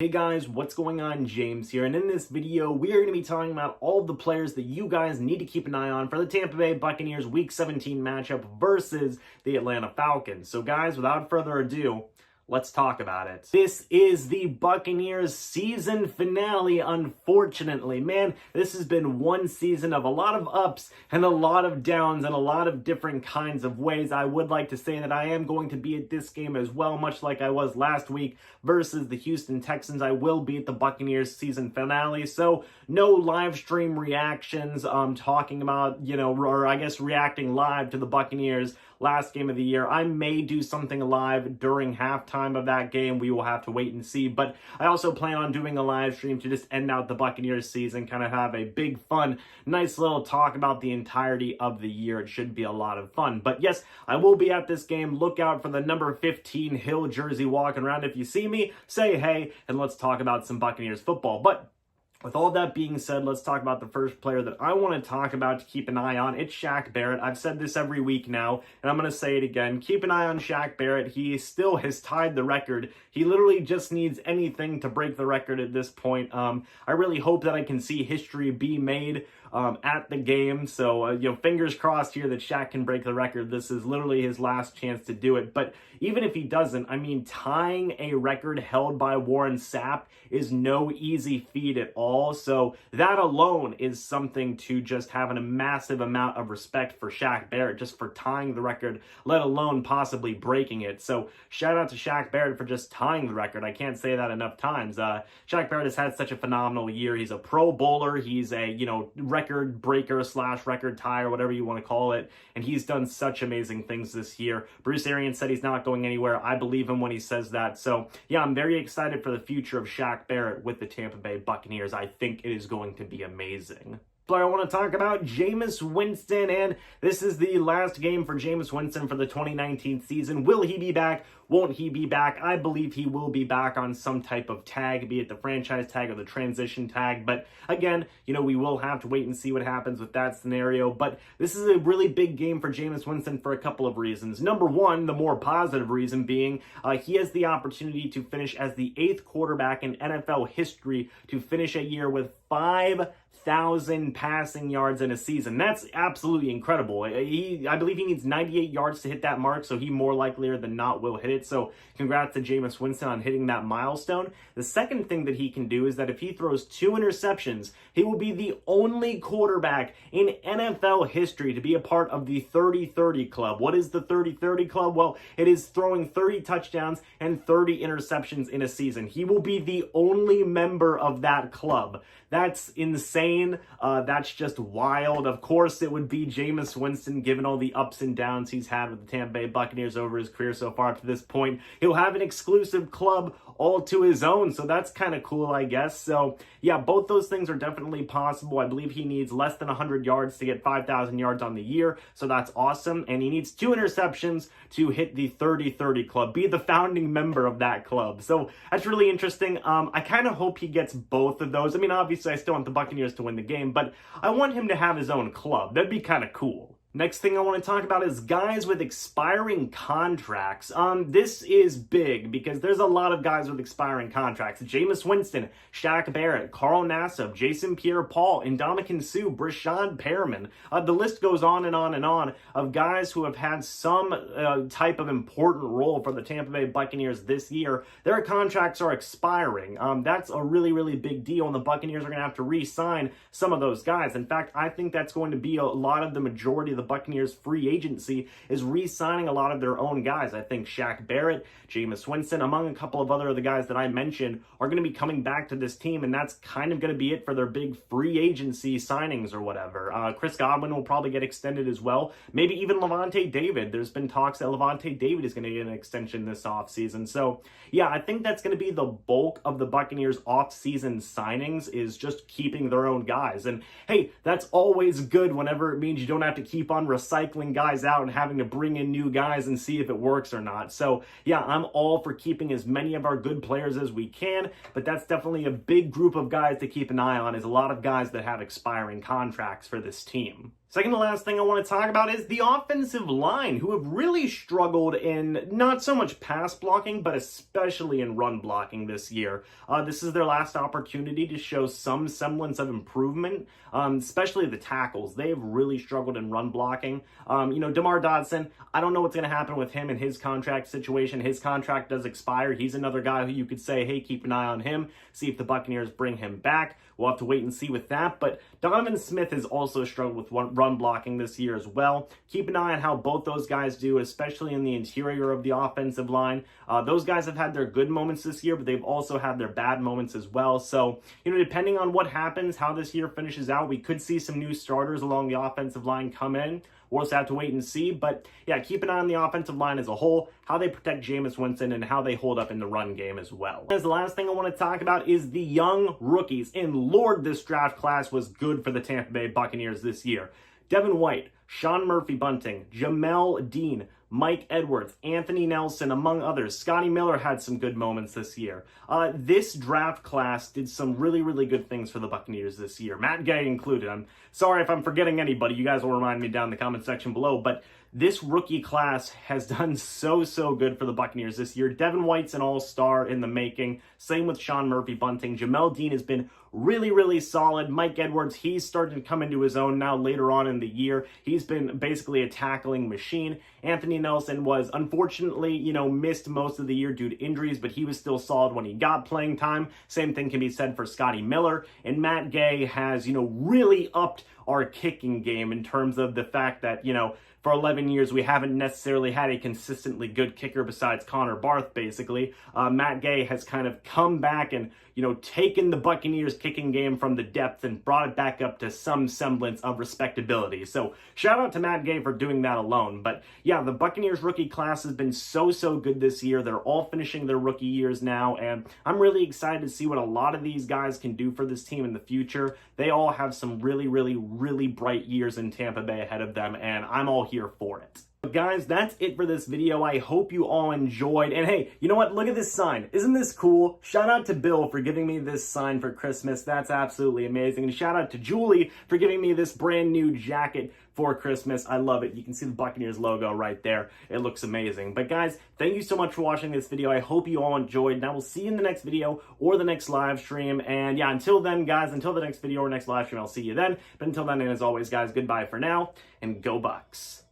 Hey guys, what's going on? James here, and in this video we are going to be talking about all of the players that you guys need to keep an eye on for the Tampa Bay Buccaneers Week 17 matchup versus the Atlanta Falcons. So guys, without further ado, let's talk about it. This is the Buccaneers season finale, unfortunately. Man, this has been one season of a lot of ups and a lot of downs in a lot of different kinds of ways. I would like to say that I am going to be at this game as well, much like I was last week versus the Houston Texans. I will be at the Buccaneers season finale, so no live stream reactions talking about, or I guess reacting live to the Buccaneers last game of the year. I may do something live during halftime of that game. We will have to wait and see. But I also plan on doing a live stream to just end out the Buccaneers season, kind of have a big, fun, nice little talk about the entirety of the year. It should be a lot of fun. But yes, I will be at this game. Look out for the number 15 Hill jersey walking around. If you see me, say hey, and let's talk about some Buccaneers football. But with all that being said, let's talk about the first player that I want to talk about to keep an eye on. It's Shaq Barrett. I've said this every week now, and I'm going to say it again. Keep an eye on Shaq Barrett. He still has tied the record. He literally just needs anything to break the record at this point. I really hope that I can see history be made at the game. So, fingers crossed here that Shaq can break the record. This is literally his last chance to do it. But even if he doesn't, I mean, tying a record held by Warren Sapp is no easy feat at all. So that alone is something to just have a massive amount of respect for Shaq Barrett, just for tying the record, let alone possibly breaking it. So shout out to Shaq Barrett for just tying the record. I can't say that enough times. Shaq Barrett has had such a phenomenal year. He's a Pro Bowler. He's a, record breaker / record tire, whatever you want to call it. And he's done such amazing things this year. Bruce Arians said he's not going anywhere. I believe him when he says that. So yeah, I'm very excited for the future of Shaq Barrett with the Tampa Bay Buccaneers. I think it is going to be amazing. Player I want to talk about, Jameis Winston, and this is the last game for Jameis Winston for the 2019 season. Will he be back? Won't he be back? I believe he will be back on some type of tag, be it the franchise tag or the transition tag. But again, we will have to wait and see what happens with that scenario. But this is a really big game for Jameis Winston for a couple of reasons. Number one, the more positive reason being he has the opportunity to finish as the 8th quarterback in NFL history to finish a year with 5,000 passing yards in a season. That's absolutely incredible. I believe he needs 98 yards to hit that mark, so he more likelier than not will hit it. So congrats to Jameis Winston on hitting that milestone. The second thing that he can do is that if he throws 2 interceptions, he will be the only quarterback in NFL history to be a part of the 30-30 club. What is the 30-30 club? Well, it is throwing 30 touchdowns and 30 interceptions in a season. He will be the only member of that club. That's insane. That's just wild. Of course, it would be Jameis Winston, given all the ups and downs he's had with the Tampa Bay Buccaneers over his career so far up to this point. He'll have an exclusive club all to his own, so that's kind of cool, I guess. So, yeah, both those things are definitely possible. I believe he needs less than 100 yards to get 5,000 yards on the year, so that's awesome. And he needs 2 interceptions to hit the 30-30 club, be the founding member of that club. So that's really interesting. I kind of hope he gets both of those. I mean, obviously, I still want the Buccaneers to win the game, but I want him to have his own club. That'd be kind of cool. Next thing I want to talk about is guys with expiring contracts. This is big because there's a lot of guys with expiring contracts. Jameis Winston, Shaq Barrett, Carl Nassib, Jason Pierre-Paul, Ndamukong Suh, Brashad Perriman. The list goes on and on and on of guys who have had some type of important role for the Tampa Bay Buccaneers this year. Their contracts are expiring. That's a really, really big deal, and the Buccaneers are going to have to re-sign some of those guys. In fact, I think that's going to be a lot of the majority of the Buccaneers free agency is re-signing a lot of their own guys. I think Shaq Barrett, Jameis Winston, among a couple of other of the guys that I mentioned, are going to be coming back to this team, and that's kind of going to be it for their big free agency signings or whatever. Chris Godwin will probably get extended as well. Maybe even Levante David. There's been talks that Levante David is going to get an extension this offseason. So, yeah, I think that's going to be the bulk of the Buccaneers offseason signings, is just keeping their own guys. And, hey, that's always good whenever it means you don't have to keep on recycling guys out and having to bring in new guys and see if it works or not. So yeah, I'm all for keeping as many of our good players as we can, but that's definitely a big group of guys to keep an eye on, is a lot of guys that have expiring contracts for this team. Second to last thing I want to talk about is the offensive line, who have really struggled in not so much pass blocking, but especially in run blocking this year. This is their last opportunity to show some semblance of improvement, especially the tackles. They have really struggled in run blocking. DeMar Dodson, I don't know what's going to happen with him and his contract situation. His contract does expire. He's another guy who you could say, hey, keep an eye on him, see if the Buccaneers bring him back. We'll have to wait and see with that. But Donovan Smith has also struggled with run blocking this year as well. Keep an eye on how both those guys do, especially in the interior of the offensive line. Those guys have had their good moments this year, but they've also had their bad moments as well. So, depending on what happens, how this year finishes out, we could see some new starters along the offensive line come in. We'll just have to wait and see. But yeah, keep an eye on the offensive line as a whole, how they protect Jameis Winston, and how they hold up in the run game as well. As the last thing I want to talk about is the young rookies. And Lord, this draft class was good for the Tampa Bay Buccaneers this year. Devin White, Sean Murphy-Bunting, Jamel Dean, Mike Edwards, Anthony Nelson, among others. Scotty Miller had some good moments this year. This draft class did some really, really good things for the Buccaneers this year, Matt Gay included. I'm sorry if I'm forgetting anybody. You guys will remind me down in the comment section below, but this rookie class has done so good for the Buccaneers this year. Devin White's an all-star in the making. Same with Sean Murphy-Bunting. Jamel Dean has been really solid. Mike Edwards, he's starting to come into his own now later on in the year. He's been basically a tackling machine. Anthony Nelson was unfortunately, missed most of the year due to injuries, but he was still solid when he got playing time. Same thing can be said for Scotty Miller. And Matt Gay has, really upped our kicking game in terms of the fact that, for 11 years, we haven't necessarily had a consistently good kicker besides Connor Barth, basically. Matt Gay has kind of come back and, taken the Buccaneers kicking game from the depths and brought it back up to some semblance of respectability. So shout out to Matt Gay for doing that alone. But yeah, the Buccaneers rookie class has been so good this year. They're all finishing their rookie years now, and I'm really excited to see what a lot of these guys can do for this team in the future. They all have some really bright years in Tampa Bay ahead of them, and I'm all here for it. But guys, that's it for this video. I hope you all enjoyed. And hey, you know what? Look at this sign. Isn't this cool? Shout out to Bill for giving me this sign for Christmas. That's absolutely amazing. And shout out to Julie for giving me this brand new jacket for Christmas. I love it. You can see the Buccaneers logo right there. It looks amazing. But guys, thank you so much for watching this video. I hope you all enjoyed. And I will see you in the next video or the next live stream. And yeah, until then, guys, until the next video or next live stream, I'll see you then. But until then, and as always, guys, goodbye for now, and go Bucs.